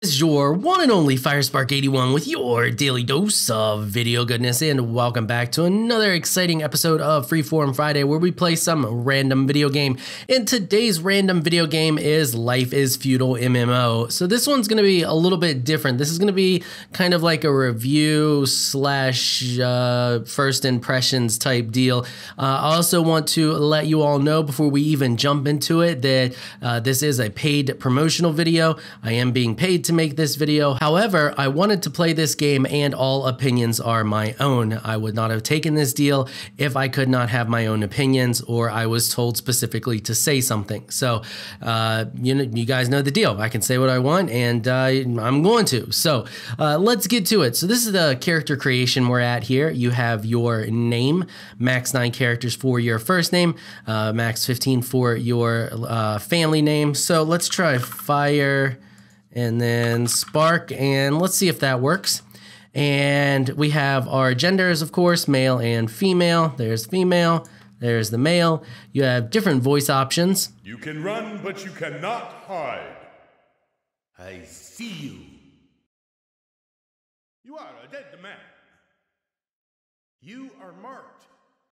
This is your one and only Firespark81 with your daily dose of video goodness, and welcome back to another exciting episode of Freeform Friday where we play some random video game. And today's random video game is Life Is Feudal MMO. So this one's going to be a little bit different. This is going to be kind of like a review slash first impressions type deal. I also want to let you all know before we even jump into it that this is a paid promotional video. I am being paid to make this video. However, I wanted to play this game and all opinions are my own. I would not have taken this deal if I could not have my own opinions or I was told specifically to say something. So, you guys know the deal. I can say what I want and I'm going to. So let's get to it. So this is the character creation we're at here. You have your name, max 9 characters for your first name, max 15 for your family name. So let's try Fire and then Spark, and let's see if that works. And we have our genders, of course, male and female. There's female, there's the male. You have different voice options. You can run, but you cannot hide. I see you. You are a dead man. You are marked.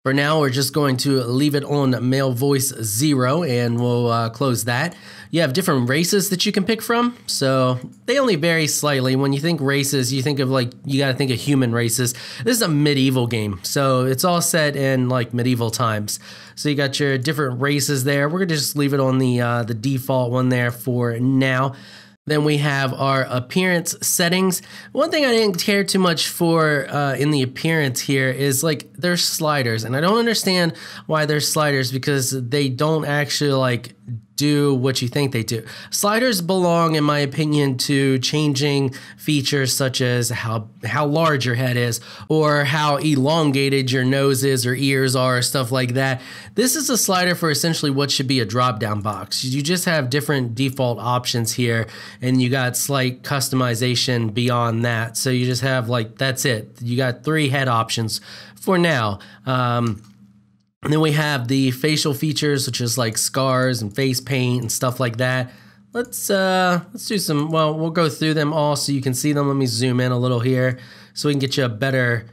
For now, we're just going to leave it on male voice 0, and we'll close that. You have different races that you can pick from, so they only vary slightly. When you think races, you think of you gotta think of human races. This is a medieval game, so it's all set in like medieval times. So you got your different races there. We're gonna just leave it on the default one there for now. Then we have our appearance settings. One thing I didn't care too much for in the appearance here is there's sliders, and I don't understand why there's sliders because they don't actually do what you think they do. Sliders belong, in my opinion, to changing features such as how large your head is or how elongated your nose is or ears are, stuff like that. This is a slider for essentially what should be a drop-down box. You just have different default options here, and you got slight customization beyond that. So you just have that's it. You got 3 head options for now. And then we have the facial features, which is like scars and face paint and stuff like that. Let's do some, we'll go through them all so you can see them. Let me zoom in a little here so we can get you a better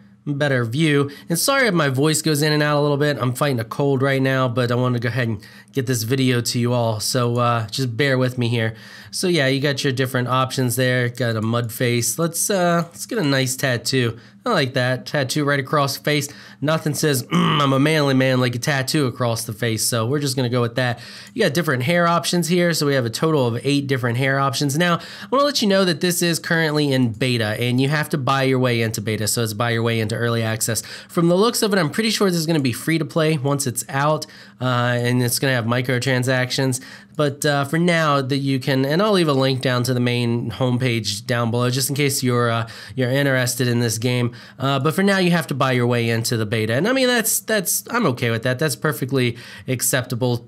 view. And sorry if my voice goes in and out a little bit. I'm fighting a cold right now, but I wanted to go ahead and get this video to you all. So just bear with me here. So yeah, you got your different options there. Got a mud face. Let's get a nice tattoo. I like that. Tattoo right across the face. Nothing says, I'm a manly man like a tattoo across the face. So we're just going to go with that. You got different hair options here. So we have a total of 8 different hair options. Now, I want to let you know that this is currently in beta and you have to buy your way into beta. So it's buy your way into early access. From the looks of it, I'm pretty sure this is going to be free to play once it's out. And it's going to have microtransactions. But for now, that you can, and I'll leave a link down to the main homepage down below, just in case you're interested in this game. But for now, you have to buy your way into the beta, and I mean I'm okay with that. That's perfectly acceptable,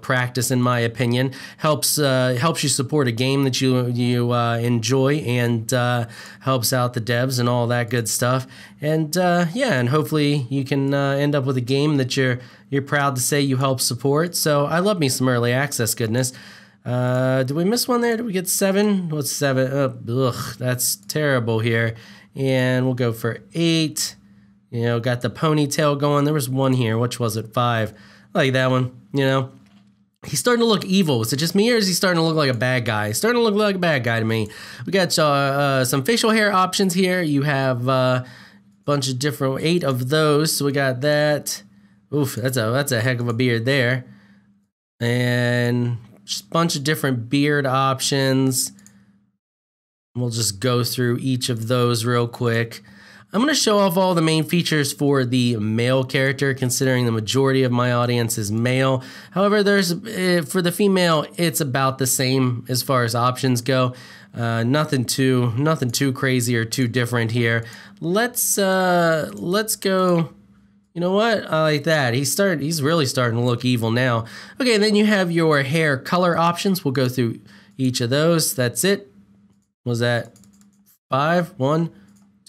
practice in my opinion. Helps you support a game that you enjoy, and helps out the devs and all that good stuff. And and hopefully you can end up with a game that you're proud to say you help support. So I love me some early access goodness. Did we miss one there? Did we get 7? What's 7? Ugh, that's terrible here. And we'll go for 8. Got the ponytail going. There was one here. Which was it? 5. I like that one. He's starting to look evil. Is it just me or is he starting to look like a bad guy? He's starting to look like a bad guy to me. We got some facial hair options here. You have a bunch of different 8 of those. So we got that. Oof, that's a heck of a beard there. And just a bunch of different beard options. We'll just go through each of those real quick. I'm going to show off all the main features for the male character, considering the majority of my audience is male. However, for the female, it's about the same as far as options go. Nothing too crazy or too different here. Let's go. You know what? I like that. He's really starting to look evil now. Okay, then you have your hair color options. We'll go through each of those. That's it. Was that 5? 1,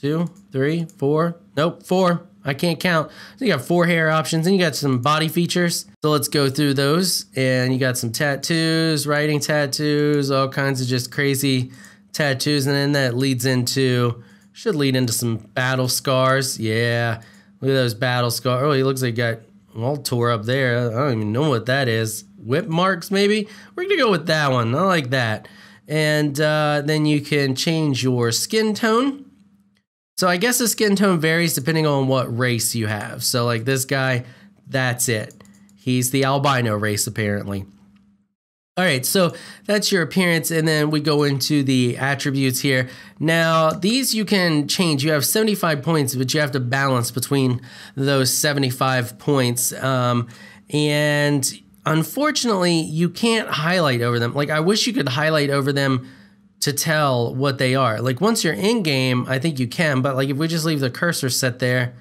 2, 3, 4? Nope, 4. I can't count. So you got 4 hair options, and you got some body features. So let's go through those. And you got some tattoos, writing tattoos, all kinds of just crazy tattoos. And then that should lead into some battle scars. Yeah, look at those battle scars. Oh, he looks like he got all tore up there. I don't even know what that is. Whip marks, maybe? We're going to go with that one. I like that. And then you can change your skin tone. So I guess the skin tone varies depending on what race you have. So like this guy, that's it. He's the albino race, apparently. All right, so that's your appearance, and then we go into the attributes here. Now, these you can change. You have 75 points, but you have to balance between those 75 points. And unfortunately, you can't highlight over them. Like, I wish you could highlight over them to tell what they are. Like, once you're in game, I think you can, but like if we just leave the cursor set there,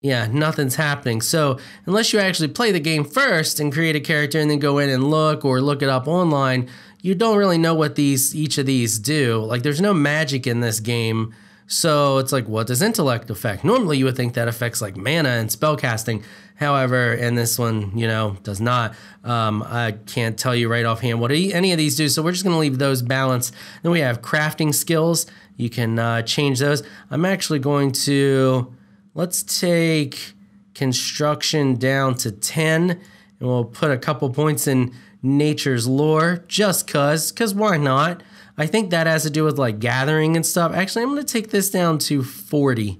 yeah, nothing's happening. So unless you actually play the game first and create a character and then go in and look it up online, you don't really know what each of these do. Like there's no magic in this game. So it's like, what does intellect affect? Normally you would think that affects like mana and spellcasting. However, in this one, does not. I can't tell you right offhand what any of these do. So we're just gonna leave those balanced. Then we have crafting skills. You can change those. I'm actually going to, let's take construction down to 10, and we'll put a couple points in nature's lore, just cause why not? I think that has to do with like gathering and stuff. Actually, I'm gonna take this down to 40.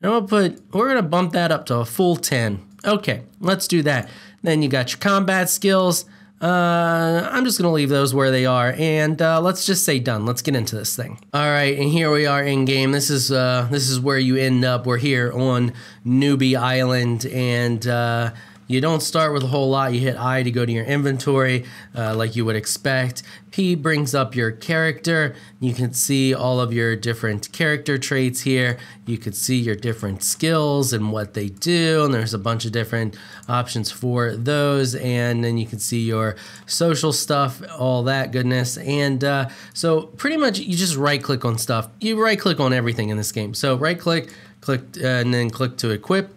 And we're gonna bump that up to a full 10. Okay, let's do that. Then you got your combat skills. I'm just gonna leave those where they are, and let's just say done. Let's get into this thing. All right, and here we are in game. This is where you end up. We're here on Newbie Island, and you don't start with a whole lot. You hit I to go to your inventory, like you would expect. P brings up your character. You can see all of your different character traits here. You could see your different skills and what they do, and there's a bunch of different options for those. And then you can see your social stuff, all that goodness. And so pretty much you just right-click on stuff. You right-click on everything in this game. So right-click, and then click to equip.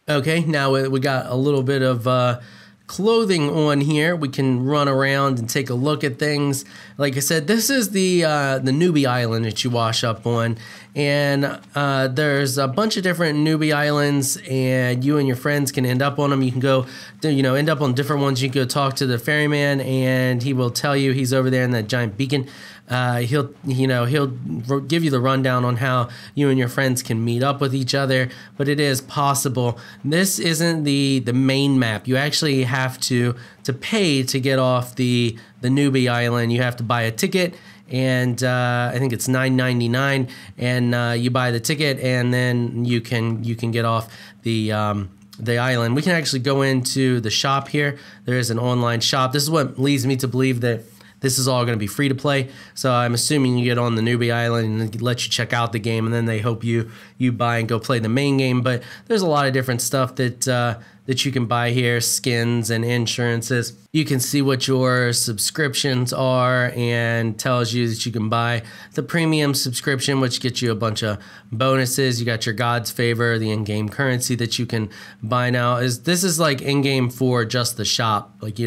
Okay, now we got a little bit of clothing on here. We can run around and take a look at things. Like I said, this is the newbie island that you wash up on, and there's a bunch of different newbie islands, and you and your friends can end up on them. You can go, end up on different ones. You can go talk to the ferryman, and he will tell you he's over there in that giant beacon. He'll give you the rundown on how you and your friends can meet up with each other, but it is possible. This isn't the main map. You actually have to pay to get off the newbie island. You have to buy a ticket, and I think it's $9.99, and you buy the ticket, and then you can get off the island. We can actually go into the shop here. There is an online shop. This is what leads me to believe that this is all going to be free to play. So I'm assuming you get on the newbie island and let you check out the game, and then they hope you buy and go play the main game. But there's a lot of different stuff that you can buy here, skins and insurances. You can see what your subscriptions are and tells you that you can buy the premium subscription, which gets you a bunch of bonuses. You got your God's Favor, the in-game currency that you can buy now. This is like in-game for just the shop. Like you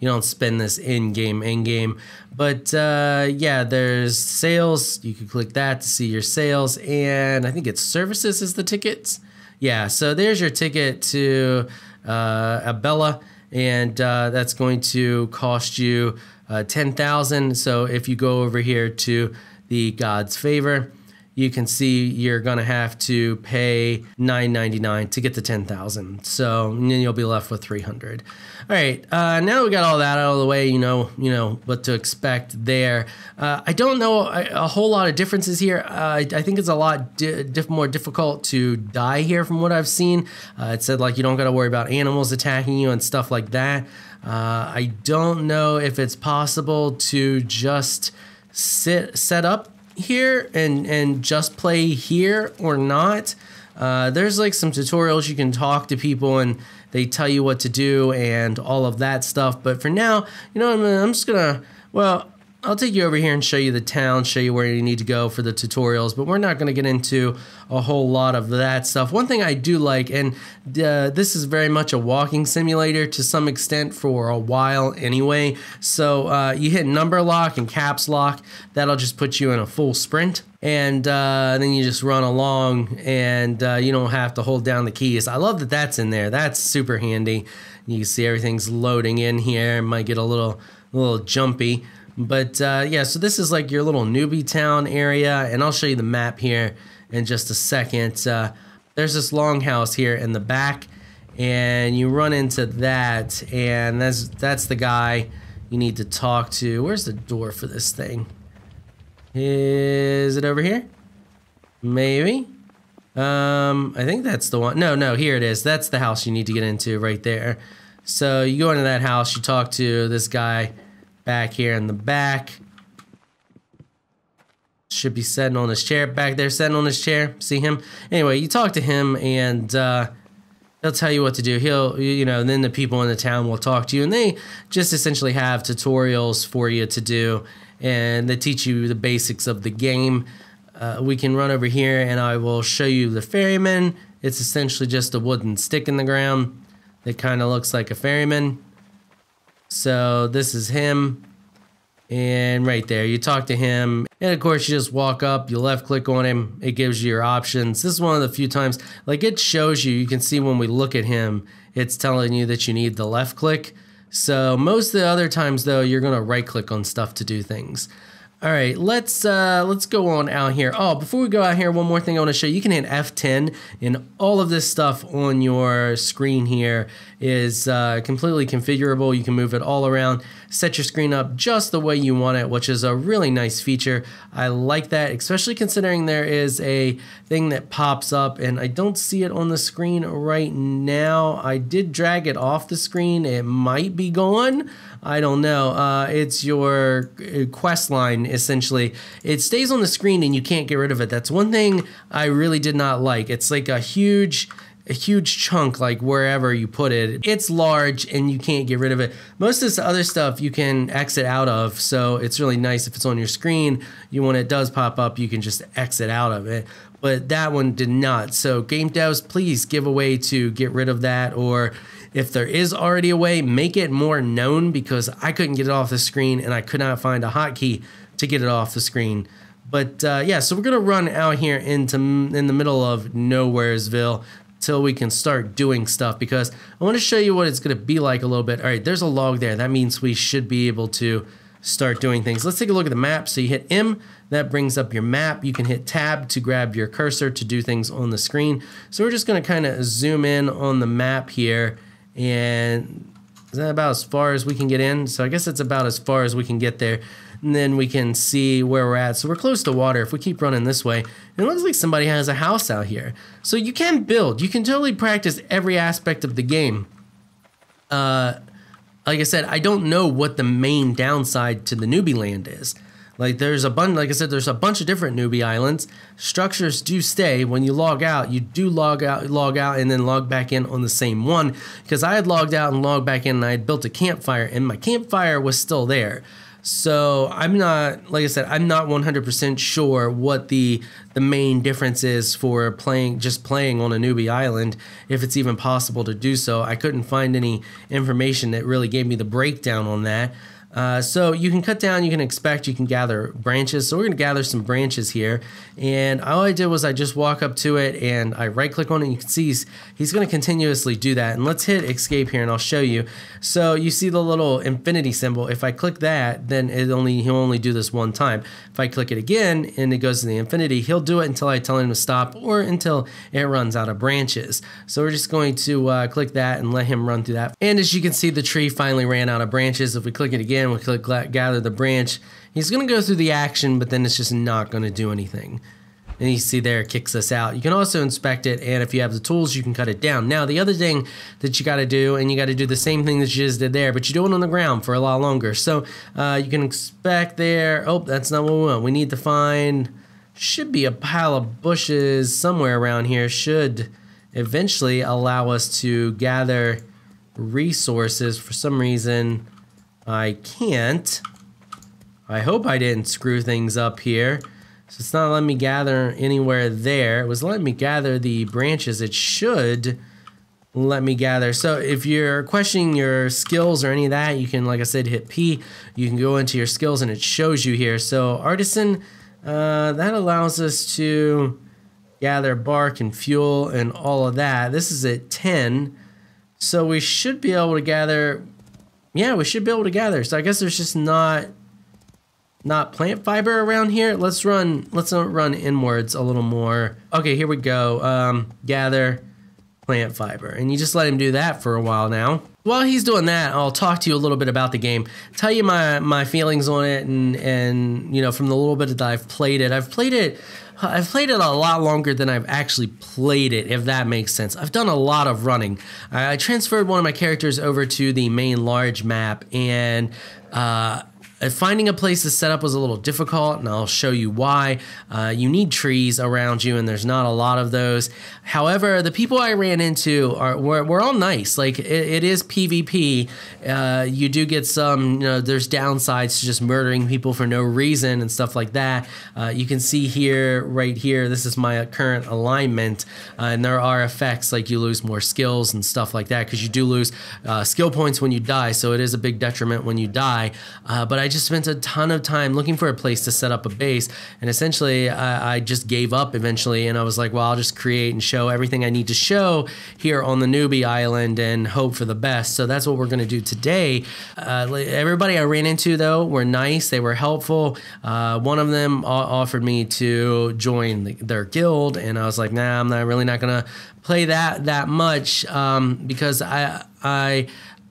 don't spend this in-game. But yeah, there's sales. You can click that to see your sales, and I think it's services is the tickets. Yeah, so there's your ticket to Abella, and that's going to cost you 10,000. So if you go over here to the God's Favor, you can see you're gonna have to pay $9.99 to get the 10,000. So and then you'll be left with 300. All right, now that we got all that out of the way, you know what to expect there. I don't know a whole lot of differences here. I think it's a lot more difficult to die here from what I've seen. It said like you don't got to worry about animals attacking you and stuff like that. I don't know if it's possible to just set up here and just play here or not. There's like some tutorials you can talk to people and they tell you what to do and all of that stuff, but for now, I'm just gonna, well, I'll take you over here and show you the town, show you where you need to go for the tutorials, but we're not going to get into a whole lot of that stuff. One thing I do like, and this is very much a walking simulator to some extent for a while anyway, so you hit number lock and caps lock, that'll just put you in a full sprint, and then you just run along, and you don't have to hold down the keys. I love that that's in there. That's super handy. You can see everything's loading in here. It might get a little jumpy. But yeah, so this is like your little newbie town area, and I'll show you the map here in just a second. There's this longhouse here in the back, and you run into that, and that's the guy you need to talk to. Where's the door for this thing? Is it over here? Maybe. I think that's the one. No, here it is. That's the house you need to get into right there. So you go into that house, you talk to this guy back here in the back. Should be sitting on his chair back there, sitting on his chair. See him? Anyway, you talk to him, and he'll tell you what to do. He'll, then the people in the town will talk to you, and they just essentially have tutorials for you to do, and they teach you the basics of the game. We can run over here, and I will show you the ferryman. It's essentially just a wooden stick in the ground that kind of looks like a ferryman. So this is him, and right there, you talk to him, and of course you just walk up, you left click on him, it gives you your options. This is one of the few times, like it shows you can see when we look at him, it's telling you that you need the left click. So most of the other times though, you're gonna right click on stuff to do things. All right, let's go on out here. Oh, before we go out here, one more thing I want to show you. You can hit F10, and all of this stuff on your screen here is completely configurable. You can move it all around, set your screen up just the way you want it, which is a really nice feature. I like that, especially considering there is a thing that pops up, and I don't see it on the screen right now. I did drag it off the screen. It might be gone. I don't know. It's your quest line, essentially. It stays on the screen and you can't get rid of it. That's one thing I really did not like. It's like a huge chunk, like wherever you put it. It's large and you can't get rid of it. Most of this other stuff you can exit out of, so it's really nice if it's on your screen. When it does pop up, you can just exit out of it. But that one did not. So game devs, please give a way to get rid of that, or if there is already a way, make it more known, because I couldn't get it off the screen and I could not find a hotkey to get it off the screen. But yeah, so we're gonna run out here in the middle of Nowheresville till we can start doing stuff, because I want to show you what it's gonna be like a little bit. All right, there's a log there. That means we should be able to start doing things. Let's take a look at the map. So you hit M, that brings up your map. You can hit tab to grab your cursor to do things on the screen. So we're just gonna kind of zoom in on the map here. And is that about as far as we can get in? So I guess it's about as far as we can get there. And then we can see where we're at. So we're close to water. If we keep running this way, it looks like somebody has a house out here. So you can build. You can totally practice every aspect of the game. Like I said, I don't know what the main downside to the newbie land is. Like there's a bunch, like I said, there's a bunch of different newbie islands. Structures do stay. When you log out, you do log out and then log back in on the same one. Because I had logged out and logged back in, and I had built a campfire, and my campfire was still there. So I'm not, like I said, I'm not 100% sure what the main difference is for just playing on a newbie island, if it's even possible to do so. I couldn't find any information that really gave me the breakdown on that. So you can cut down, you can expect, you can gather branches. So we're going to gather some branches here. And all I did was I just walk up to it and I right click on it. And you can see he's going to continuously do that. And let's hit escape here and I'll show you. So you see the little infinity symbol. If I click that, then he'll only do this one time. If I click it again and it goes to the infinity, he'll do it until I tell him to stop or until it runs out of branches. So we're just going to click that and let him run through that. And as you can see, the tree finally ran out of branches. If we click it again, we click gather the branch. He's going to go through the action, but then it's just not going to do anything. And you see there, it kicks us out. You can also inspect it, and if you have the tools, you can cut it down. Now, the other thing that you got to do, and you got to do the same thing that you just did there, but you do it on the ground for a lot longer. So you can inspect there. Oh, that's not what we want. We need to find, should be a pile of bushes somewhere around here. Should eventually allow us to gather resources. For some reason, I can't. I hope I didn't screw things up here. So it's not letting me gather anywhere there. It was letting me gather the branches. It should let me gather. So if you're questioning your skills or any of that, you can, like I said, hit P. You can go into your skills and it shows you here. So artisan, that allows us to gather bark and fuel and all of that. This is at 10. So we should be able to gather. Yeah, we should be able to gather. So I guess there's just not plant fiber around here. Let's run inwards a little more. Okay, here we go. Gather plant fiber. And you just let him do that for a while now. While he's doing that, I'll talk to you a little bit about the game, tell you my feelings on it, and you know, from the little bit that I've played it. I've played it a lot longer than I've actually played it, if that makes sense. I've done a lot of running. I transferred one of my characters over to the main large map, and finding a place to set up was a little difficult, and I'll show you why. You need trees around you, and there's not a lot of those. However, the people I ran into were all nice. Like, it is PvP. You do get some, you know, there's downsides to just murdering people for no reason and stuff like that. You can see here, right here, this is my current alignment, and there are effects like you lose more skills and stuff like that, because you do lose skill points when you die, so it is a big detriment when you die. But I just spent a ton of time looking for a place to set up a base, and essentially I just gave up eventually, and I was like, well, I'll just create and show everything I need to show here on the newbie island and hope for the best. So that's what we're going to do today. Everybody I ran into, though, were nice. They were helpful. One of them offered me to join their guild, and I was like, nah, I'm not really not going to play that much, because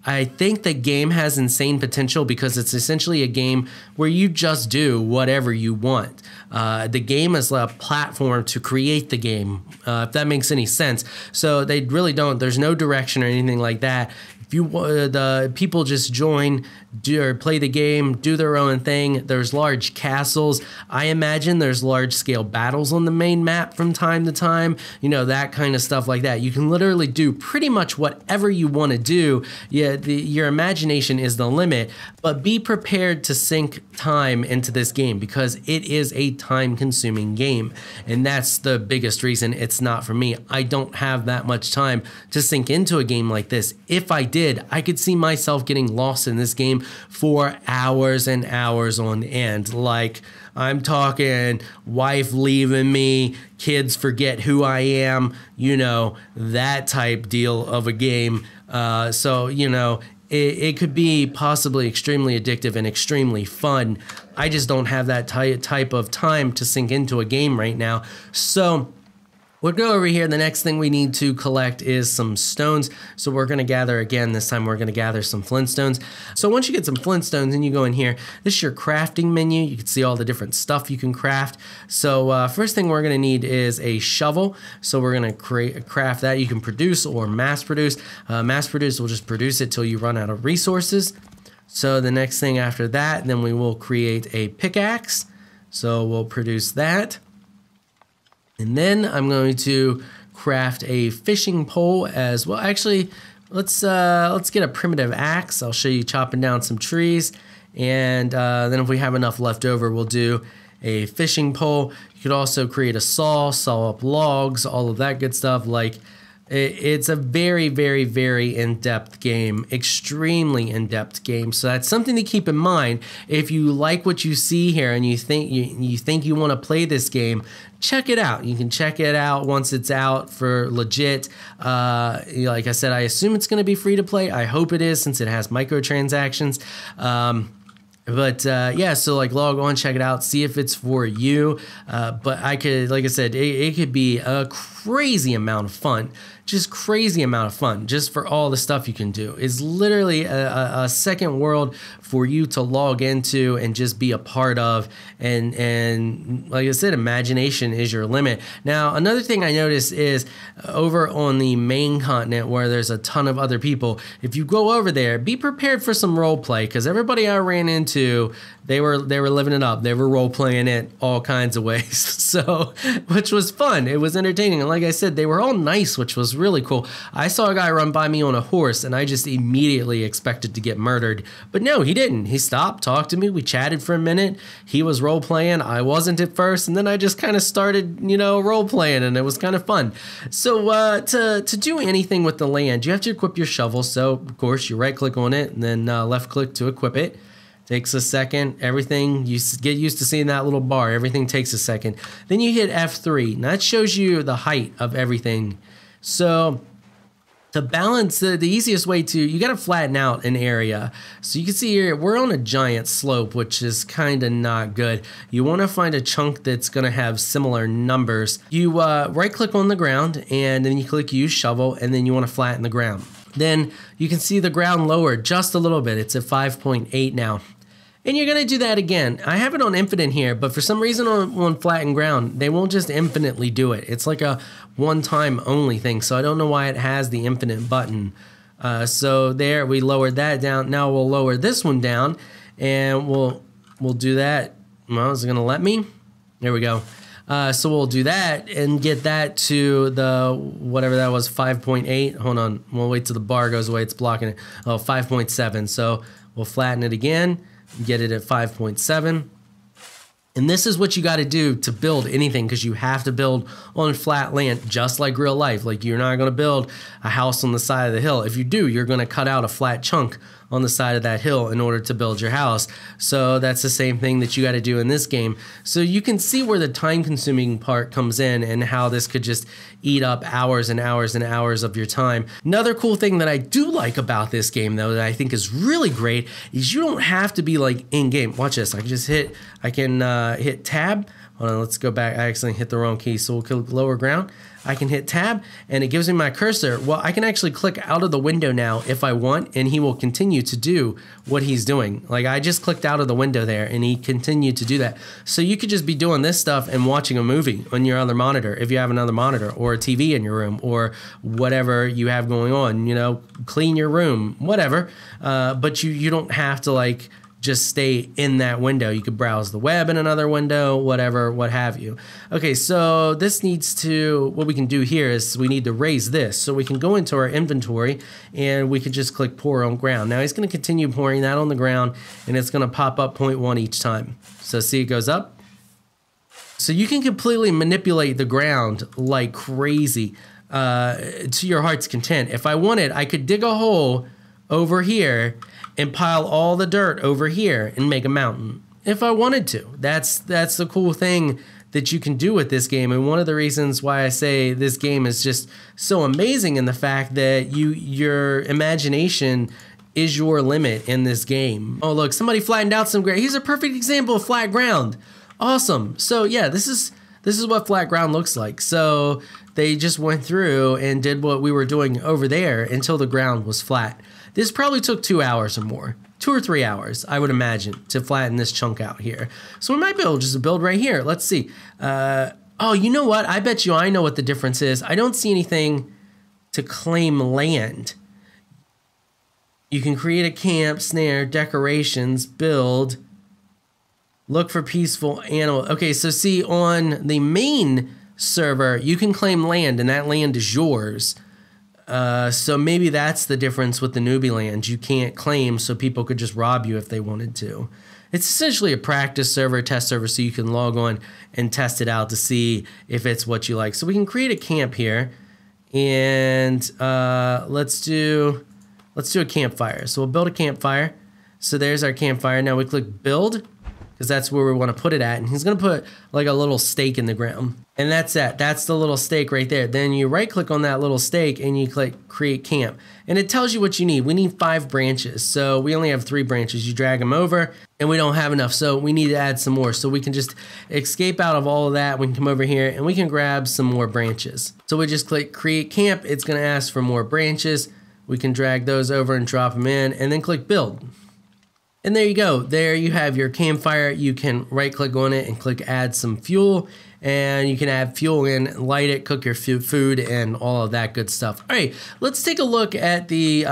I think the game has insane potential, because it's essentially a game where you just do whatever you want. The game is a platform to create the game, if that makes any sense. So they really don't, there's no direction or anything like that. If you the people just join, or play the game, do their own thing. There's large castles. I imagine there's large scale battles on the main map from time to time, you know, that kind of stuff like that. You can literally do pretty much whatever you want to do. Yeah, your imagination is the limit, but be prepared to sink time into this game, because it is a time consuming game, and that's the biggest reason it's not for me. I don't have that much time to sink into a game like this. If I did, I could see myself getting lost in this game for hours and hours on end. Like, I'm talking wife leaving me, kids forget who I am, you know, that type deal of a game. So, you know, it could be possibly extremely addictive and extremely fun. I just don't have that type of time to sink into a game right now. So we'll go over here. The next thing we need to collect is some stones. So we're going to gather again. This time we're going to gather some flintstones. So once you get some flintstones and you go in here, this is your crafting menu. You can see all the different stuff you can craft. So first thing we're going to need is a shovel. So we're going to craft that. You can produce or mass produce. Mass produce will just produce it till you run out of resources. So the next thing after that, then we will create a pickaxe. So we'll produce that. And then I'm going to craft a fishing pole as well. Actually, let's get a primitive axe. I'll show you chopping down some trees, and then if we have enough left over, we'll do a fishing pole. You could also create a saw up logs, all of that good stuff. Like, it's a very, very, very in-depth game, extremely in-depth game. So that's something to keep in mind. If you like what you see here and you think you want to play this game, check it out. You can check it out once it's out for legit. Like I said, I assume it's going to be free to play. I hope it is, since it has microtransactions. But yeah, so like log on, check it out, see if it's for you. But I could, like I said, it could be a crazy amount of fun. Just crazy amount of fun, just for all the stuff you can do. It's literally a second world for you to log into and just be a part of. And like I said, imagination is your limit. Now, another thing I noticed is over on the main continent, where there's a ton of other people, if you go over there, be prepared for some role play, because everybody I ran into, they were living it up. They were role playing it all kinds of ways. So, which was fun. It was entertaining. And like I said, they were all nice, which was was really cool. I saw a guy run by me on a horse and I just immediately expected to get murdered. But no, he didn't. He stopped, talked to me. We chatted for a minute. He was role playing. I wasn't at first. And then I just kind of started, you know, role playing, and it was kind of fun. So to do anything with the land, you have to equip your shovel. So of course you right click on it and then left click to equip it. Takes a second. Everything, you get used to seeing that little bar. Everything takes a second. Then you hit F3. Now that shows you the height of everything. So to balance, the easiest way to, you got to flatten out an area. So you can see here, we're on a giant slope, which is kind of not good. You want to find a chunk that's going to have similar numbers. You right click on the ground and then you click use shovel, and then you want to flatten the ground. Then you can see the ground lowered just a little bit. It's at 5.8 now. And you're going to do that again. I have it on infinite here, but for some reason on flattened ground, they won't just infinitely do it. It's like a one-time only thing, so I don't know why it has the infinite button. So there, we lowered that down. Now we'll lower this one down, and we'll do that. Well, is it going to let me? There we go. So we'll do that and get that to the, whatever that was, 5.8. Hold on, we'll wait till the bar goes away. It's blocking it. Oh, 5.7. So we'll flatten it again, get it at 5.7. And this is what you got to do to build anything, because you have to build on flat land, just like real life. Like, you're not going to build a house on the side of the hill. If you do, you're going to cut out a flat chunk on the side of that hill in order to build your house. So that's the same thing that you got to do in this game. So you can see where the time consuming part comes in and how this could just eat up hours and hours and hours of your time. Another cool thing that I do like about this game, though, that I think is really great, is you don't have to be like in game. Watch this. I can just hit tab. Hold on, let's go back. I accidentally hit the wrong key, so we'll click lower ground. I can hit tab and it gives me my cursor. Well, I can actually click out of the window now if I want, and he will continue to do what he's doing. Like, I just clicked out of the window there and he continued to do that. So you could just be doing this stuff and watching a movie on your other monitor, if you have another monitor, or a TV in your room, or whatever you have going on, you know, clean your room, whatever. But you don't have to like just stay in that window. You could browse the web in another window, whatever, what have you. Okay, so this needs to, what we can do here is we need to raise this. So we can go into our inventory and we can just click pour on ground. Now he's gonna continue pouring that on the ground, and it's gonna pop up 0.1 each time. So see, it goes up. So you can completely manipulate the ground like crazy to your heart's content. If I wanted, I could dig a hole over here and pile all the dirt over here and make a mountain if I wanted to. That's the cool thing that you can do with this game, and one of the reasons why I say this game is just so amazing, in the fact that your imagination is your limit in this game. Oh look, somebody flattened out some ground. Here's a perfect example of flat ground. Awesome. So yeah, this is what flat ground looks like. So they just went through and did what we were doing over there until the ground was flat. This probably took 2 hours or more, 2 or 3 hours, I would imagine, to flatten this chunk out here. So we might be able to just build right here. Let's see. Oh, you know what? I bet you I know what the difference is. I don't see anything to claim land. You can create a camp, snare, decorations, build, look for peaceful animal. Okay, so see, on the main server, you can claim land, and that land is yours. So maybe that's the difference with the newbie land. You can't claim, so people could just rob you if they wanted to. It's essentially a practice server, test server, so you can log on and test it out to see if it's what you like. So we can create a camp here, and let's do a campfire. So we'll build a campfire. So there's our campfire. Now we click build, because that's where we want to put it at. And he's going to put like a little stake in the ground. And that's that. That's the little stake right there. Then you right click on that little stake and you click create camp. And it tells you what you need. We need 5 branches. So we only have 3 branches. You drag them over and we don't have enough. So we need to add some more. So we can just escape out of all of that. We can come over here and we can grab some more branches. So we just click create camp. It's going to ask for more branches. We can drag those over and drop them in, and then click build. And there you go. There you have your campfire. You can right click on it and click add some fuel, and you can add fuel in, light it, cook your food, and all of that good stuff. All right, let's take a look at the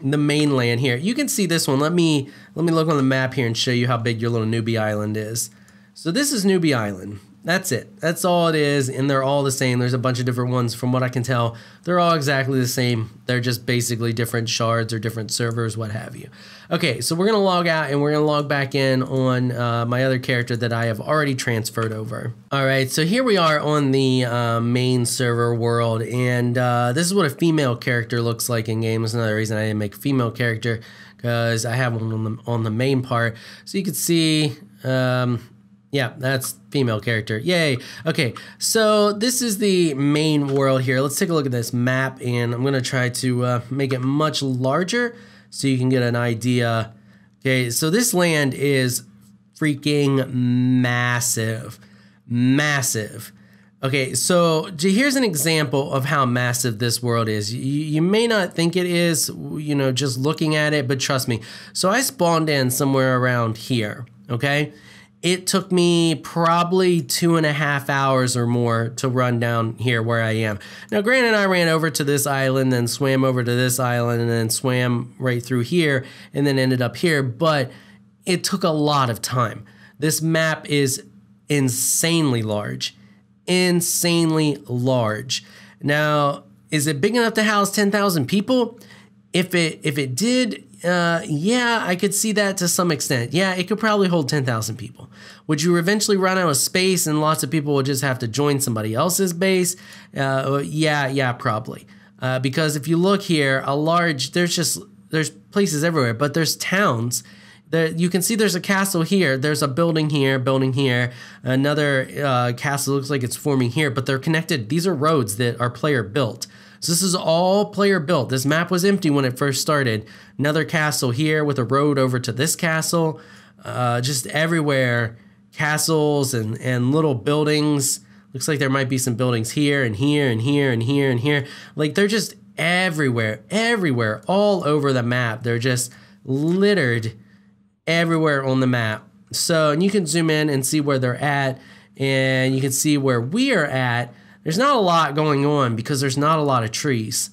mainland here. You can see this one. Let me look on the map here and show you how big your little newbie island is. So this is Newbie Island. That's it. That's all it is, and they're all the same. There's a bunch of different ones from what I can tell. They're all exactly the same. They're just basically different shards or different servers, what have you. Okay, so we're going to log out, and we're going to log back in on my other character that I have already transferred over. All right, so here we are on the main server world, and this is what a female character looks like in game. That's another reason I didn't make a female character, because I have one on the main part. So you can see... yeah, that's female character. Yay. Okay, so this is the main world here. Let's take a look at this map, and I'm going to try to make it much larger so you can get an idea. Okay, so this land is freaking massive. Massive. Okay, so here's an example of how massive this world is. You may not think it is, you know, just looking at it, but trust me. So I spawned in somewhere around here, okay? It took me probably 2.5 hours or more to run down here where I am. Now, granted, I ran over to this island, then swam over to this island, and then swam right through here, and then ended up here, but it took a lot of time. This map is insanely large. Insanely large. Now, is it big enough to house 10,000 people? If it did, yeah, I could see that to some extent. Yeah, it could probably hold 10,000 people. Would you eventually run out of space and lots of people would just have to join somebody else's base? Yeah, probably. Because if you look here, there's places everywhere, but there's towns. There, you can see there's a castle here. There's a building here. Another castle looks like it's forming here, but they're connected. These are roads that are player built. So this is all player built. This map was empty when it first started. Another castle here with a road over to this castle. Just everywhere, castles and little buildings. Looks like there might be some buildings here and here and here and here and here. Like they're just everywhere, all over the map. They're just littered everywhere on the map. So, and you can zoom in and see where they're at, and you can see where we are at. There's not a lot going on because there's not a lot of trees.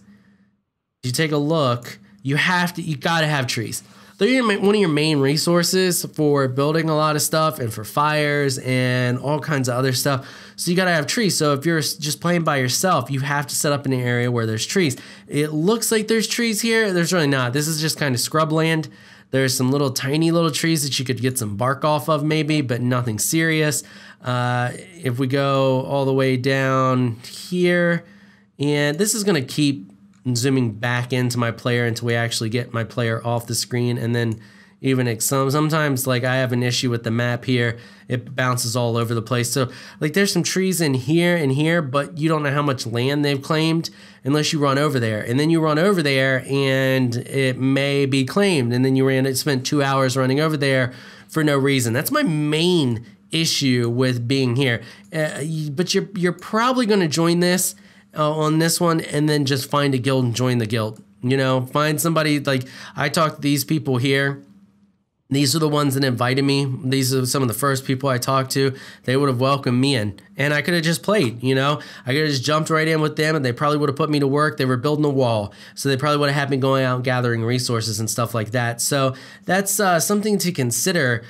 If you take a look, you gotta have trees. They're one of your main resources for building a lot of stuff and for fires and all kinds of other stuff. So you gotta have trees. So if you're just playing by yourself, you have to set up in an area where there's trees. It looks like there's trees here. There's really not. This is just kind of scrub land. There's some tiny little trees that you could get some bark off of maybe, but nothing serious. If we go all the way down here, and this is gonna keep zooming back into my player until we actually get my player off the screen, and then even sometimes like I have an issue with the map here, it bounces all over the place. So like there's some trees in here, but you don't know how much land they've claimed unless you run over there, and then you run over there and it may be claimed, and then you spent 2 hours running over there for no reason. That's my main issue with being here. But you're probably going to join this on this one, and then just find a guild and join the guild. You know, find somebody. Like I talked to these people here. These are the ones that invited me. These are some of the first people I talked to. They would have welcomed me in, and I could have just played, you know. I could have just jumped right in with them, and they probably would have put me to work. They were building a wall, so they probably would have had me going out and gathering resources and stuff like that. So that's something to consider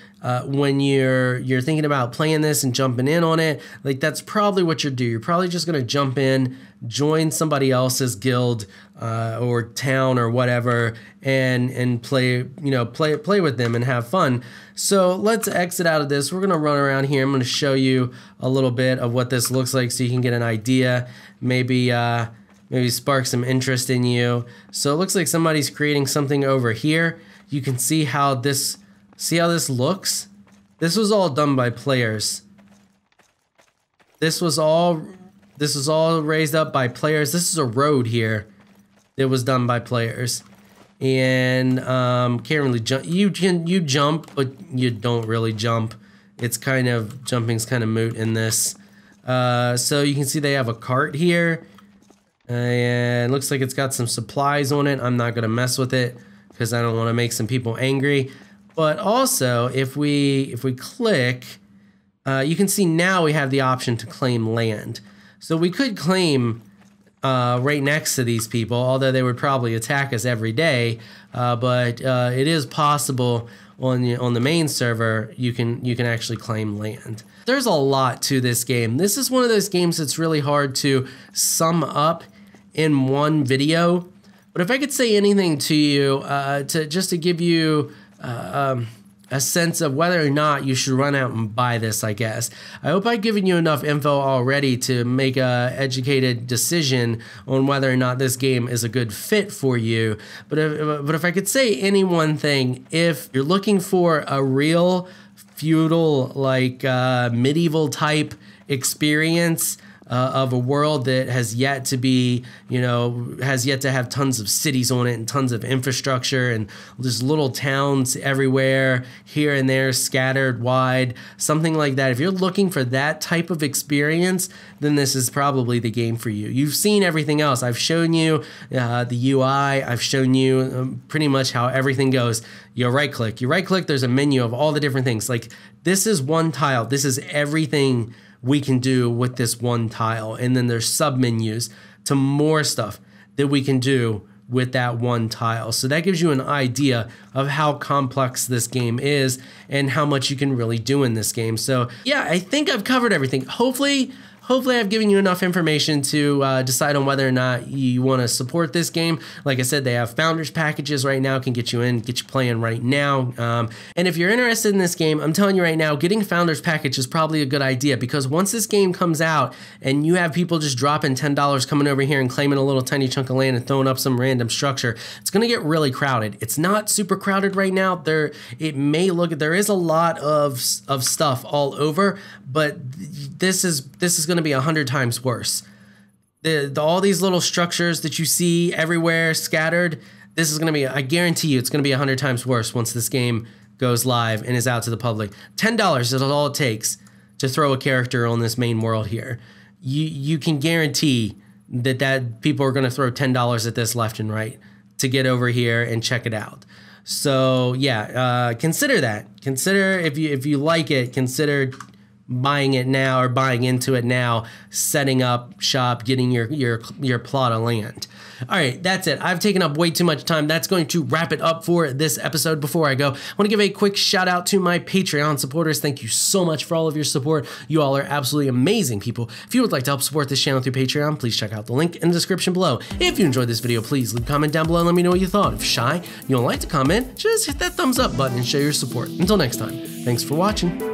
when you're thinking about playing this and jumping in on it. Like that's probably what you'll do. You're probably just gonna jump in, join somebody else's guild or town or whatever, and play with them and have fun. So let's exit out of this. We're gonna run around here. I'm gonna show you a little bit of what this looks like so you can get an idea. Maybe spark some interest in you. So it looks like somebody's creating something over here. You can see how this looks. This was all done by players. This was all raised up by players. This is a road here. It was done by players, and can't really jump. You jump, but you don't really jump. It's kind of jumping's kind of moot in this. So you can see they have a cart here, and it looks like it's got some supplies on it. I'm not gonna mess with it because I don't want to make some people angry. But also, if we click, you can see now we have the option to claim land. So we could claim right next to these people, although they would probably attack us every day. But it is possible on the main server, you can actually claim land. There's a lot to this game. This is one of those games that's really hard to sum up in one video. But if I could say anything to you, to give you a sense of whether or not you should run out and buy this, I guess. I hope I've given you enough info already to make a educated decision on whether or not this game is a good fit for you. But if I could say any one thing, if you're looking for a real feudal, like medieval type experience, of a world that has yet to be, has yet to have tons of cities on it and tons of infrastructure and just little towns everywhere, here and there, scattered wide, something like that. If you're looking for that type of experience, then this is probably the game for you. You've seen everything else. I've shown you the UI. I've shown you pretty much how everything goes. You right click, there's a menu of all the different things. Like, this is one tile. This is everything we can do with this one tile. And then there's sub menus to more stuff that we can do with that one tile. So that gives you an idea of how complex this game is and how much you can really do in this game. So yeah, I think I've covered everything. Hopefully I've given you enough information to decide on whether or not you want to support this game. Like I said, they have founders packages right now, can get you in, get you playing right now. And if you're interested in this game, I'm telling you right now, getting founders package is probably a good idea, because once this game comes out and you have people just dropping $10 coming over here and claiming a little tiny chunk of land and throwing up some random structure, it's going to get really crowded. It's not super crowded right now. There is a lot of stuff all over, but this is going to be 100 times worse. All these little structures that you see everywhere scattered, this is going to be, I guarantee you, it's going to be 100 times worse once this game goes live and is out to the public. $10 is all it takes to throw a character on this main world here. You can guarantee that people are going to throw $10 at this left and right to get over here and check it out. So yeah, consider that. Consider, if you like it, consider buying it now, or buying into it now, setting up shop, getting your plot of land. All right, that's it. I've taken up way too much time. That's going to wrap it up for this episode. Before I go, I want to give a quick shout out to my Patreon supporters. Thank you so much for all of your support. You all are absolutely amazing people. If you would like to help support this channel through Patreon, please check out the link in the description below. If you enjoyed this video, please leave a comment down below and let me know what you thought. If shy, you don't like to comment, just hit that thumbs up button and show your support. Until next time, thanks for watching.